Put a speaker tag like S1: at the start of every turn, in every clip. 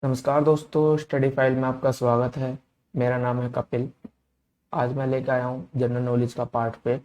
S1: नमस्कार दोस्तों, study file में आपका स्वागत है। मेरा नाम है कपिल। आज मैं लेकर आया हूँ जनरल नॉलेज का पार्ट पे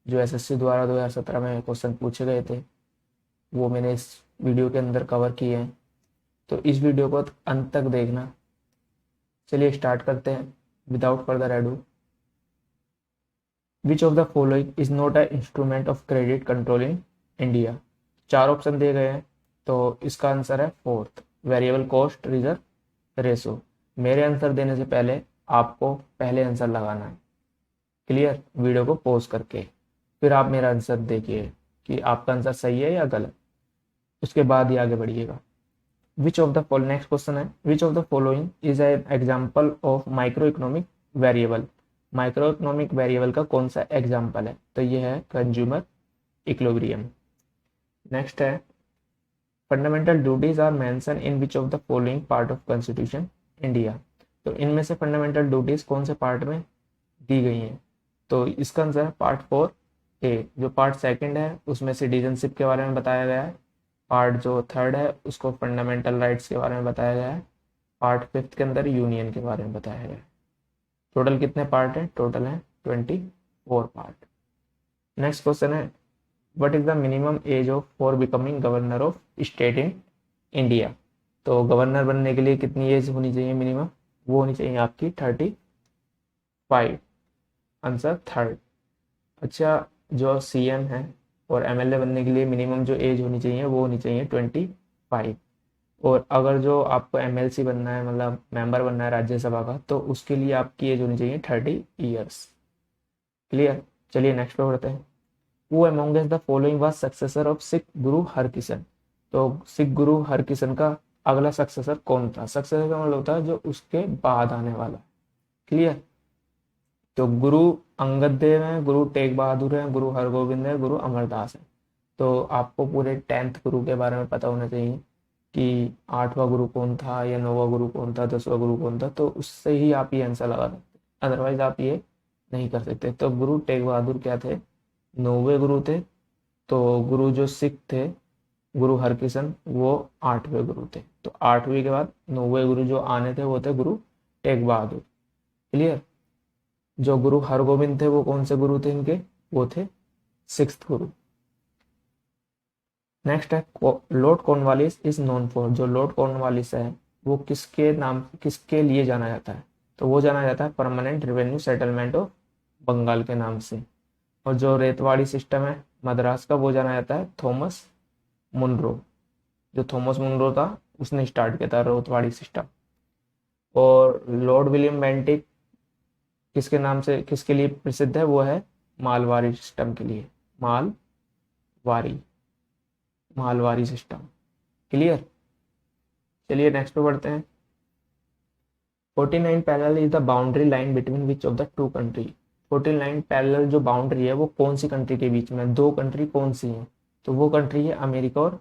S1: जो एसएससी द्वारा 2017 में क्वेश्चन पूछे गए थे, वो मैंने इस वीडियो के अंदर कवर किए हैं। तो इस वीडियो को अंत तक देखना। चलिए स्टार्ट करते हैं without further edu. Which of the following is not a instrument of credit control in India. चार ऑप्शन दिए गए हैं, तो इसका आंसर है fourth, variable cost reserve ratio. मेरे आंसर देने से पहले आपको पहले आंसर लगाना है। क्लियर? वीडियो को पॉज करके फिर आप मेरा आंसर देखिए कि आपका आंसर सही है या गलत, उसके बाद ही आगे बढ़िएगा। Which of the following, next question है, which of the following is an example of micro economic variable. Micro economic variable का कौन सा एग्जाम्पल है? तो ये है कंज्यूमर इक्विलिब्रियम। नेक्स्ट है, fundamental duties are mention in which of the following part of constitution India. तो इनमें से फंडामेंटल ड्यूटीज कौन से पार्ट में दी गई हैं? तो इसका आंसर है पार्ट 4A। जो पार्ट सेकंड है उसमें सिटीजनशिप के बारे में बताया गया है। पार्ट जो थर्ड है उसको फंडामेंटल राइट्स के बारे में बताया गया है। पार्ट फिफ्थ के अंदर यूनियन के बारे में बताया गया है। टोटल कितने पार्ट हैं? टोटल हैं 24 पार्ट। नेक्स्ट क्वेश्चन है, what is the minimum age of for becoming governor of state in India. तो गवर्नर बनने के लिए कितनी एज होनी चाहिए मिनिमम? वो होनी चाहिए आपकी 35। Answer third. अच्छा, जो सीएम है और एमएलए बनने के लिए मिनिमम जो एज होनी चाहिए वो होनी चाहिए 25। और अगर जो आपको एमएलसी बनना है, मतलब मेंबर बनना है राज्यसभा का, तो उसके लिए आपकी एज होनी चाहिए 30 ईयर्स। क्लियर? चलिए नेक्स्ट पे बढ़ते हैं। Who amongst the following was successor of Sikh गुरु हरकिशन। तो सिख गुरु हरकिशन का अगला सक्सेसर कौन था? सक्सेसर का मतलब होता है जो उसके बाद आने वाला। क्लियर? तो गुरु अंगद देव हैं, गुरु तेग बहादुर हैं, गुरु हरगोविंद है, गुरु अमरदास है। तो आपको पूरे 10th गुरु के बारे में पता होना चाहिए कि 8वां गुरु कौन था या 9वां गुरु कौन था, 10वां गुरु कौन था। तो उससे ही आप ये आंसर लगा सकते, अदरवाइज आप ये नहीं कर सकते। तो गुरु तेग बहादुर क्या थे? 9वें गुरु थे। तो गुरु जो सिख थे, गुरु हरकिशन, वो 8वें गुरु थे। तो 8वीं के बाद 9वें गुरु जो आने थे वो थे गुरु तेग बहादुर। क्लियर? जो गुरु हरगोविंद थे वो कौन से गुरु थे इनके? वो थे 6th गुरु। नेक्स्ट है, Lord Cornwallis is known for. जो लॉर्ड कॉर्नवालिस है वो किसके नाम, किसके लिए जाना जाता है? तो वो जाना जाता है permanent revenue settlement of Bengal के नाम से। और जो रेतवाड़ी सिस्टम है मद्रास का, वो जाना जाता है थॉमस मुनरो। जो थॉमस मुनरो था उसने स्टार्ट किया था रेतवाड़ी सिस्टम। और लॉर्ड विलियम बेंटिक किसके नाम से, किसके लिए प्रसिद्ध है? वो है मालवारी सिस्टम के लिए। मालवारी, मालवारी सिस्टम। क्लियर? चलिए नेक्स्ट पे बढ़ते हैं। 49 parallel is the boundary line between which of the two country. 49 parallel जो बाउंड्री है वो कौन सी कंट्री के बीच में है? दो कंट्री कौन सी है? तो वो कंट्री है अमेरिका और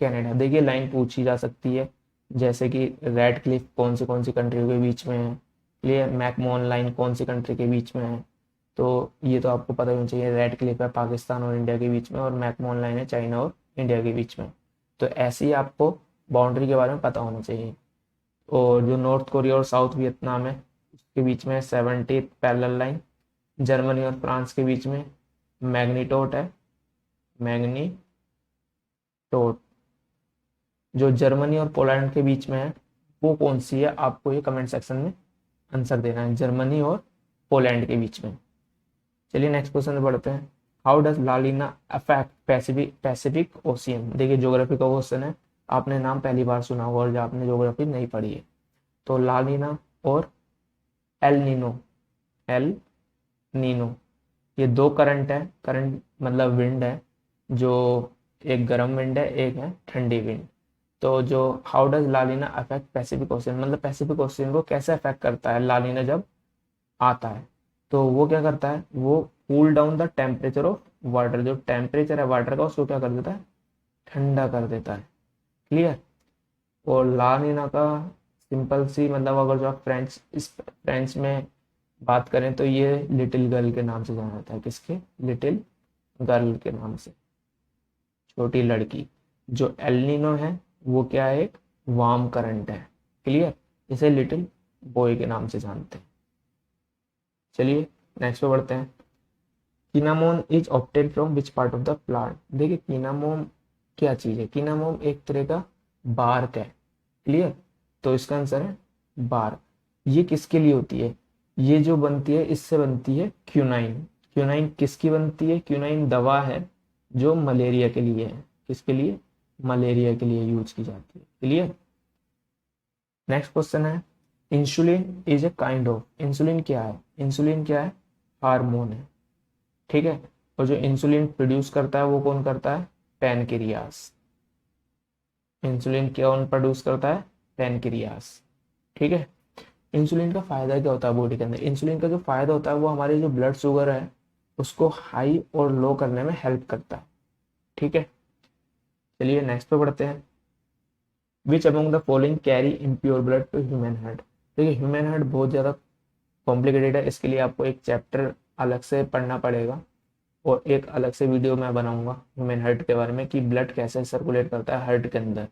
S1: कनाडा। देखिए लाइन पूछी जा सकती है, जैसे कि रेड क्लिफ कौन सी कंट्रियों के बीच में है। क्लियर? मैकमोहन लाइन कौन सी कंट्री के बीच में है? तो ये तो आपको पता होना चाहिए। रेड क्लिफ है पाकिस्तान और इंडिया के बीच में, और मैकमोहन लाइन है चाइना और इंडिया के बीच में। तो ऐसे ही आपको बाउंड्री के बारे में पता होना चाहिए। और जो नॉर्थ कोरिया और साउथ वियतनाम है उसके बीच में 70 पैरेलल लाइन। जर्मनी और फ्रांस के बीच में मैग्नीटोट है, मैग्नीटोट। जो जर्मनी और पोलैंड के बीच में है वो कौन सी है? आपको ये कमेंट सेक्शन में आंसर देना है, जर्मनी और पोलैंड के बीच में। चलिए नेक्स्ट क्वेश्चन पे बढ़ते हैं। How does La Nina affect Pacific Pacific Ocean. देखिए ज्योग्राफी का क्वेश्चन है, आपने नाम पहली बार सुना होगा और जो आपने ज्योग्राफी नहीं पढ़ी है। तो लालिना और एल नीनो, एल नीनो, ये दो करंट है। करंट मतलब विंड है, जो एक गर्म विंड है, एक है ठंडी विंड। तो जो how does La Nina affect Pacific Ocean, मतलब पैसिफिक ओशियन को कैसे अफेक्ट करता है लालिना जब आता है? तो वो क्या करता है, वो cool down the temperature of water. जो टेम्परेचर है वाटर का उसको क्या कर देता है? ठंडा कर देता है। क्लियर? और ला नीना का सिंपल सी मतलब, अगर जो आप फ्रेंच, इस फ्रेंच में बात करें तो ये लिटिल गर्ल के नाम से जाना जाता है। किसके? लिटिल गर्ल के नाम से, छोटी लड़की। जो एल नीनो है वो क्या है? एक वार्म करंट है। क्लियर, इसे लिटिल बॉय के नाम से जानते हैं। चलिए नेक्स्ट पे बढ़ते हैं। Cinnamon is obtain from which part of the plant. देखिए किनामोन क्या चीज है, किनामोन एक तरह का बार्क है। क्लियर, तो इसका आंसर है बार्क। ये किसके लिए होती है, ये जो बनती है इससे बनती है क्यूनाइन। क्यूनाइन किसकी बनती है, क्यूनाइन दवा है जो मलेरिया के लिए है। किसके लिए, मलेरिया के लिए यूज की जाती है। क्लियर। नेक्स्ट क्वेश्चन है, insulin is a kind of. Insulin क्या है, इंसुलिन क्या है, हार्मोन है। ठीक है, और जो इंसुलिन प्रोड्यूस करता है वो कौन करता है, पैनक्रियास। इंसुलिन कौन प्रोड्यूस करता है, पैनक्रियास। ठीक है। इंसुलिन का फायदा क्या होता है बॉडी के अंदर, इंसुलिन का जो फायदा होता है वो हमारे जो ब्लड शुगर है उसको हाई और लो करने में हेल्प करता है। ठीक है, चलिए नेक्स्ट पे बढ़ते हैं। Which among the following carry impure blood to human heart. देखिए ह्यूमन हार्ट बहुत ज़्यादा कॉम्प्लिकेटेड है, इसके लिए आपको एक चैप्टर अलग से पढ़ना पड़ेगा और एक अलग से वीडियो मैं बनाऊंगा ह्यूमन हार्ट के बारे में कि ब्लड कैसे सर्कुलेट करता है हार्ट के अंदर।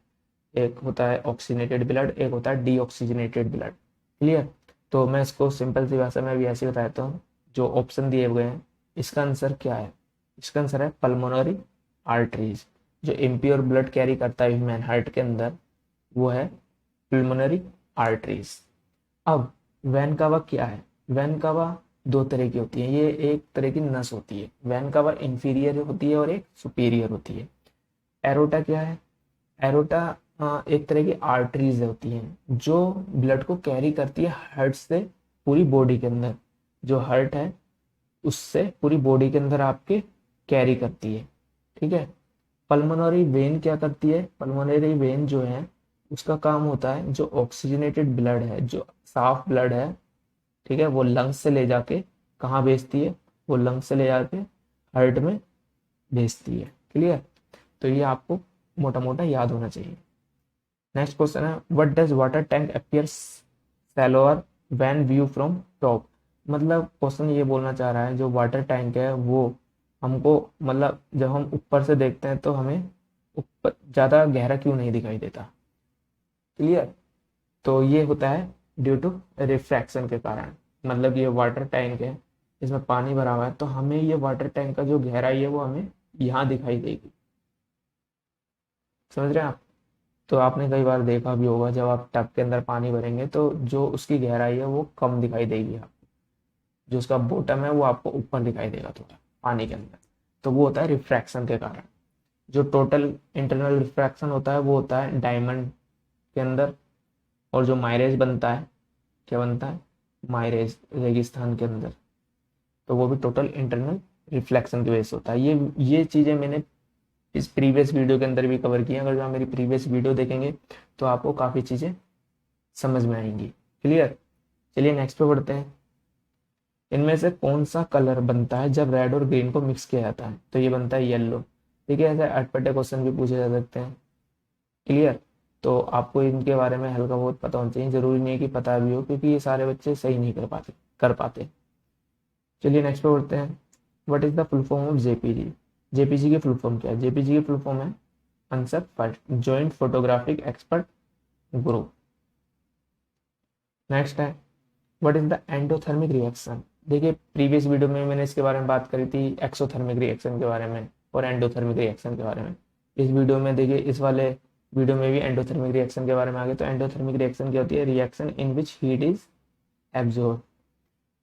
S1: एक होता है ऑक्सीजनेटेड ब्लड, एक होता है डीऑक्सीजनेटेड ब्लड। क्लियर, तो मैं इसको सिंपल सी भाषा में भी ऐसे बताता हूँ। जो ऑप्शन दिए हुए हैं इसका आंसर क्या है, इसका आंसर है पल्मोनरी आर्टरीज। जो इम्प्योर ब्लड कैरी करता है ह्यूमन हार्ट के अंदर वो है पल्मोनरी आर्टरीज। अब वैन कावा क्या है, वैन कावा दो तरह की होती है, ये एक तरह की नस होती है। वैन कावा इंफीरियर होती है और एक सुपीरियर होती है। एरोटा क्या है, एरोटा एक तरह की आर्टरीज होती हैं जो ब्लड को कैरी करती है हार्ट से पूरी बॉडी के अंदर। जो हार्ट है उससे पूरी बॉडी के अंदर आपके कैरी करती है। ठीक है। पल्मोनरी वेन क्या करती है, पल्मोनरी वेन जो है उसका काम होता है जो ऑक्सीजनेटेड ब्लड है, जो साफ ब्लड है, ठीक है, वो लंग्स से ले जाके कहाँ भेजती है, वो लंग्स से ले जाके हार्ट में भेजती है। क्लियर, तो ये आपको मोटा मोटा याद होना चाहिए। नेक्स्ट क्वेश्चन है, what does water tank appear shallower when view from top. मतलब क्वेश्चन ये बोलना चाह रहा है जो वाटर टैंक है वो हमको मतलब जब हम ऊपर से देखते हैं तो हमें ऊपर ज़्यादा गहरा क्यों नहीं दिखाई देता। क्लियर, तो ये होता है ड्यू टू रिफ्रैक्शन के कारण। मतलब ये वाटर टैंक है, इसमें पानी भरा हुआ है तो हमें ये वाटर टैंक का जो गहराई है वो हमें यहाँ दिखाई देगी। समझ रहे हैं आप। तो आपने कई बार देखा भी होगा जब आप टब के अंदर पानी भरेंगे तो जो उसकी गहराई है वो कम दिखाई देगी आपको, जो उसका बॉटम है वो आपको ऊपर दिखाई देगा थोड़ा पानी के अंदर। तो वो होता है रिफ्रैक्शन के कारण। जो टोटल इंटरनल रिफ्रैक्शन होता है वो होता है डायमंड के अंदर। और जो माइरेज बनता है, क्या बनता है, माइरेज रेगिस्तान के अंदर, तो वो भी टोटल इंटरनल रिफ्लेक्शन की वजह से होता है। ये चीज़ें मैंने इस प्रीवियस वीडियो के अंदर भी कवर की हैं। अगर जो आप मेरी प्रीवियस वीडियो देखेंगे तो आपको काफ़ी चीज़ें समझ में आएंगी। क्लियर, चलिए नेक्स्ट पे बढ़ते हैं। इनमें से कौन सा कलर बनता है जब रेड और ग्रीन को मिक्स किया जाता है, तो ये बनता है येलो। देखिए ऐसे अटपटे क्वेश्चन भी पूछे जा सकते हैं। क्लियर, तो आपको इनके बारे में हल्का बहुत पता होना चाहिए, जरूरी नहीं है कि पता भी हो क्योंकि ये सारे बच्चे सही नहीं कर पाते। चलिए नेक्स्ट पे बढ़ते हैं। What is the full form of JPG. JPG की फुल फॉर्म क्या है, जेपीजी की फुल फॉर्म है answer first, joint photographic expert group. Next है, what is the endothermic reaction. देखिए प्रीवियस वीडियो में मैंने इसके बारे में बात करी थी, एक्सोथर्मिक रिएक्शन के बारे में और एंडोथर्मिक रिएक्शन के बारे में। इस वीडियो में देखिए इस वाले वीडियो में भी एंडोथर्मिक रिएक्शन के बारे में आ गए। तो एंडोथर्मिक रिएक्शन क्या होती है, reaction in which heat is absorb.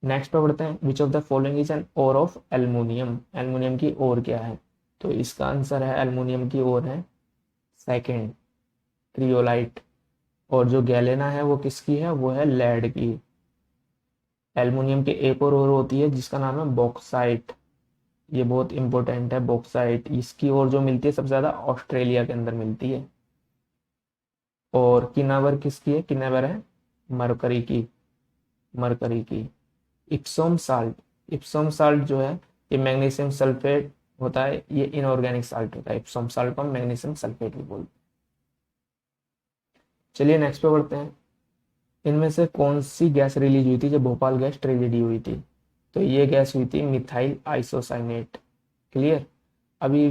S1: Next पे बढ़ते हैं, which of the following is an ore of aluminium. Aluminium की ओर क्या है, तो इसका आंसर है एल्युमिनियम की ओर है सेकेंड, क्रियोलाइट। और जो गैलेना है वो किसकी है, वो है लेड की। एल्युमिनियम की एक और होती है जिसका नाम है बॉक्साइट। ये बहुत इंपॉर्टेंट है बॉक्साइट। इसकी ओर जो मिलती है सबसे ज्यादा ऑस्ट्रेलिया के अंदर मिलती है। और किनावर किसकी है, किनावर है मरकरी की, मरकरी की। इप्सोम साल्ट, इप्सोम साल्ट जो है ये मैग्नीशियम सल्फेट होता है, ये इनऑर्गेनिक साल्ट होता है। इप्सोम साल्ट को हम मैग्नीशियम सल्फेट भी बोलते हैं। चलिए नेक्स्ट पे बढ़ते हैं। इनमें से कौन सी गैस रिलीज हुई थी जब भोपाल गैस ट्रेजेडी हुई थी, तो ये गैस हुई थी मिथाइल आइसोसाइनेट। क्लियर, अभी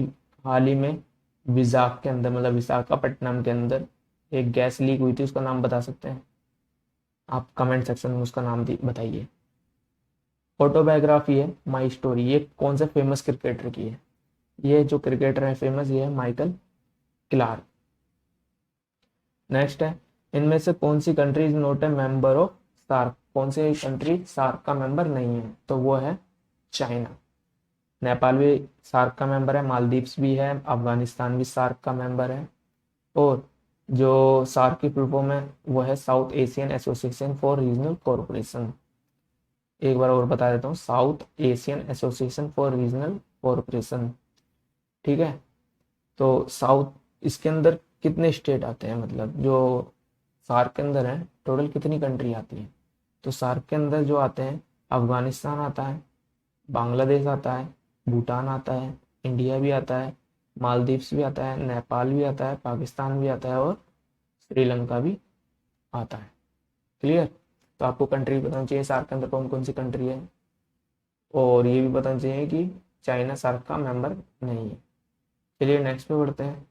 S1: हाल ही में विशाख के अंदर मतलब विशाखापट्टनम के अंदर एक गैस लीक हुई थी, उसका नाम बता सकते हैं। आप कमेंट सेक्शन में उसका नाम बताइए। ऑटोबायोग्राफी है माई स्टोरी, ये कौन से फेमस क्रिकेटर की है? ये जो क्रिकेटर है फेमस, ये है माइकल क्लार्क। नेक्स्ट है, इनमें से कौन सी country is not a member of SAARC? कौन सी कंट्री सार्क का मेंबर नहीं है? तो वो है चाइना। नेपाल भी सार्क का मेंबर है, मालदीव्स भी है, अफगानिस्तान भी सार्क का मेंबर है। और जो सार्क की फुल फॉर्म है वो है south Asian association for regional corporation. एक बार और बता देता हूँ, south Asian association for regional corporation. ठीक है, तो साउथ, इसके अंदर कितने स्टेट आते हैं, मतलब जो सार्क के अंदर है टोटल कितनी कंट्री आती है? तो सार्क के अंदर जो आते हैं, अफगानिस्तान आता है, बांग्लादेश आता है, भूटान आता है, इंडिया भी आता है, मालदीव्स भी आता है, नेपाल भी आता है, पाकिस्तान भी आता है और श्रीलंका भी आता है। क्लियर? तो आपको कंट्री बताना चाहिए सार्क के अंदर कौन कौन सी कंट्री है, और ये भी बताना चाहिए कि चाइना सार्क का मेंबर नहीं है। चलिए नेक्स्ट पे बढ़ते हैं।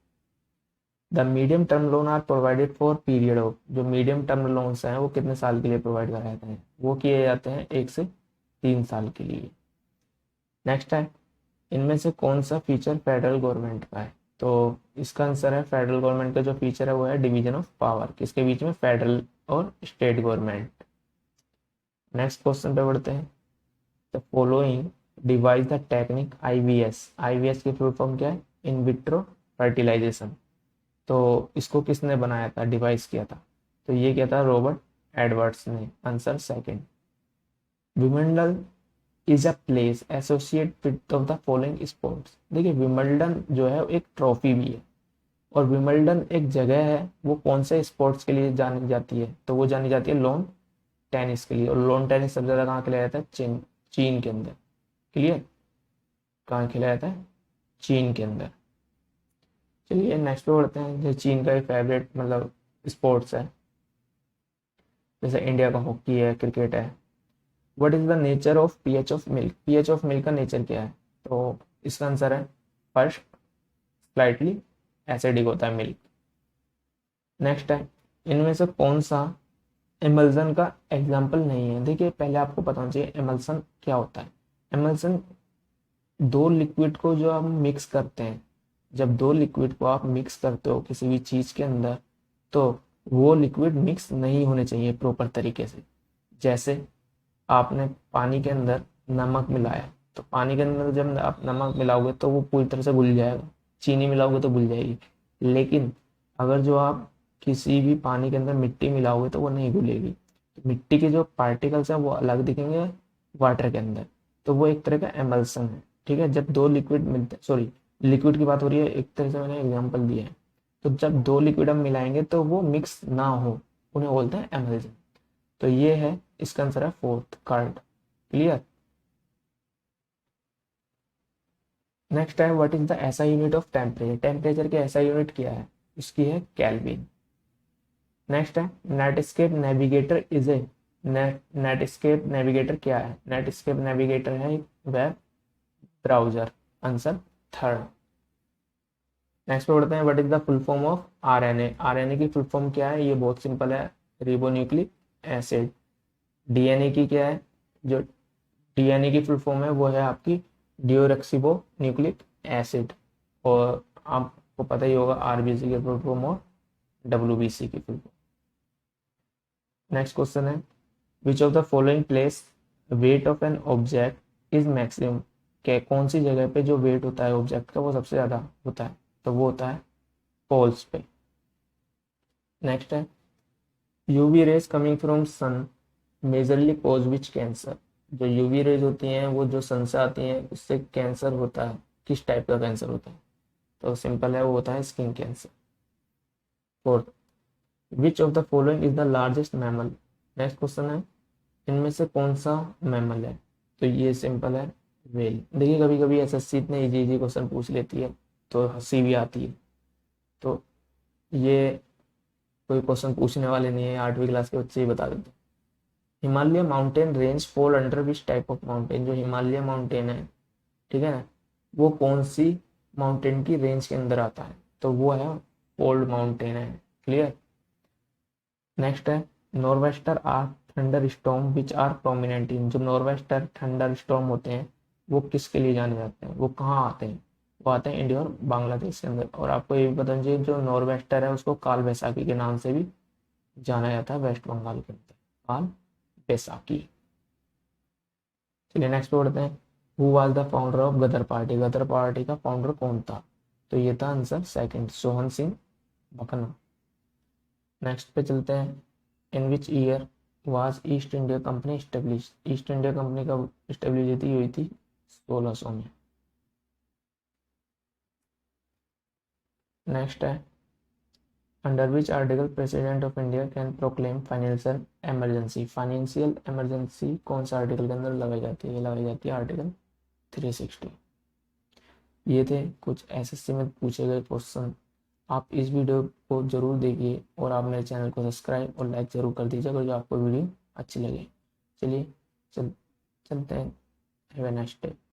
S1: The medium term loan are provided for period of, जो मीडियम टर्म लोन्स हैं वो कितने साल के लिए प्रोवाइड कराए जाते हैं? वो किए जाते हैं 1 से 3 साल के लिए। नेक्स्ट है, इनमें से कौन सा फीचर फेडरल गवर्नमेंट का है? तो इसका आंसर है, फेडरल गवर्नमेंट का जो फीचर है वो है डिवीजन ऑफ पावर, किसके बीच में? फेडरल और स्टेट गवर्नमेंट। नेक्स्ट क्वेश्चन पे बढ़ते हैं। The following device the technique IVS, IVS की फुल फॉर्म क्या है? In vitro fertilization. तो इसको किसने बनाया था, डिवाइस किया था? तो ये क्या था? रॉबर्ट एडवर्ड्स ने। Answer second. Wimbledon is a place associate with of the following sports. देखिए विंबलडन जो है एक ट्रॉफी भी है, और विंबलडन एक जगह है, वो कौन से स्पोर्ट्स के लिए जानी जाती है? तो वो जानी जाती है लॉन टेनिस के लिए, और लॉन टेनिस सबसे ज्यादा कहाँ खेला जाता है? चीन के अंदर। क्लियर? कहाँ खेला जाता है? चीन के अंदर। चलिए नेक्स्ट पे बढ़ते हैं। जो चीन का एक फेवरेट मतलब स्पोर्ट्स है, जैसे इंडिया का हॉकी है, क्रिकेट है। What is the nature of pH of milk? PH of milk का नेचर क्या है? तो इसका आंसर है फर्स्ट, स्लाइटली एसिडिक होता है मिल्क। नेक्स्ट है, इनमें से कौन सा एमल्सन का एग्जाम्पल नहीं है? देखिए पहले आपको पता होना चाहिए एमल्सन क्या होता है। एमल्सन दो लिक्विड को जो हम मिक्स करते हैं, जब दो लिक्विड को आप मिक्स करते हो किसी भी चीज के अंदर, तो वो लिक्विड मिक्स नहीं होने चाहिए प्रॉपर तरीके से। जैसे आपने पानी के अंदर नमक मिलाया, तो पानी के अंदर जब आप नमक मिलाओगे तो वो पूरी तरह से घुल जाएगा, चीनी मिलाओगे तो घुल जाएगी। लेकिन अगर जो आप किसी भी पानी के अंदर मिट्टी मिलाओगे तो वो नहीं घुलेगी। तो मिट्टी के जो पार्टिकल्स हैं वो अलग दिखेंगे वाटर के अंदर, तो वो एक तरह का एमल्सन है। ठीक है, जब दो लिक्विड मिलते, सॉरी लिक्विड की बात हो रही है, एक तरह से मैंने एग्जाम्पल दिया है। तो जब दो लिक्विड हम मिलाएंगे तो वो मिक्स ना हो, उन्हें बोलते हैं एमल्सन। तो ये है, इसका आंसर है फोर्थ, कार्ड। क्लियर? नेक्स्ट है, व्हाट इज द ऐसा यूनिट ऑफ टेम्परेचर? टेम्परेचर की ऐसा यूनिट क्या है? इसकी है केल्विन। नेक्स्ट है, Netscape navigator is a, Netscape navigator क्या है? नेटस्केप नेविगेटर है एक web browser. Answer third. Next पे बढ़ते हैं, what is the full form of RNA? RNA की फुल फॉर्म क्या है? ये बहुत सिंपल है, रिबोन्यूक्लिक एसिड। डीएनए की क्या है? जो डीएनए की फुल फॉर्म है वो है आपकी डिओक्सिबो न्यूक्लिक एसिड। और आपको पता ही होगा आरबीसी की फुल फॉर्म और डब्ल्यूबीसी की फुल फॉर्म। नेक्स्ट क्वेश्चन है, which of the following place weight of an object is maximum? क्या कौन सी जगह पे जो वेट होता है ऑब्जेक्ट का वो सबसे ज्यादा होता है? तो वो होता है पोल्स पे। नेक्स्ट है, UV rays coming from sun majorly cause which cancer? जो यूवी रेज होती हैं वो जो सन से आती हैं उससे कैंसर होता है, किस टाइप का कैंसर होता है? तो सिंपल है, वो होता है skin cancer. Fourth, which of the following is the largest mammal? Next question है, इनमें से कौन सा मैमल है? तो ये सिंपल है, वेल। देखिए कभी कभी एसएससी इतने इजी इजी क्वेश्चन पूछ लेती है तो हंसी भी आती है। तो ये कोई क्वेश्चन पूछने वाले नहीं है, 8वीं क्लास के बच्चे ही बता देते हैं। Himalaya mountain range fall under which type of mountain? जो हिमालय माउंटेन है, ठीक है ना, वो कौन सी माउंटेन की रेंज के अंदर आता है? तो वो है फोल्ड माउंटेन है। क्लियर? नेक्स्ट है, nor'wester are thunderstorm which are prominent in, जो नॉर्वेस्टर थंडर स्टॉर्म होते हैं वो किसके लिए जाने जाते हैं, वो कहाँ आते हैं, वो आते हैं इंडिया और बांग्लादेश के अंदर। और आपको ये भी पता चाहिए जो नॉर्वेस्टर है उसको काल बैसाखी के नाम से भी जाना जाता है वेस्ट बंगाल के अंदर, काल बैसाखी। चलिए नेक्स्ट पे बढ़ते हैं। Who was the founder of Ghadar party, Ghadar party का फाउंडर कौन था, तो ये था answer second, Sohan Singh Bhakna. Next पे चलते हैं। In which year was East India Company establish, East India Company का स्टेबिलिटी हुई थी 1600 में। नेक्स्ट है under which article President of India can proclaim financial emergency, financial emergency कौन सा आर्टिकल के अंदर लगाई जाती है, ये लगाई जाती है आर्टिकल 360। ये थे कुछ एसएससी में पूछे गए क्वेश्चन। आप इस वीडियो को जरूर देखिए और आप मेरे चैनल को सब्सक्राइब और लाइक जरूर कर दीजिएगा अगर जो आपको वीडियो अच्छी लगे। चलिए चलते हैं। Have a nice day.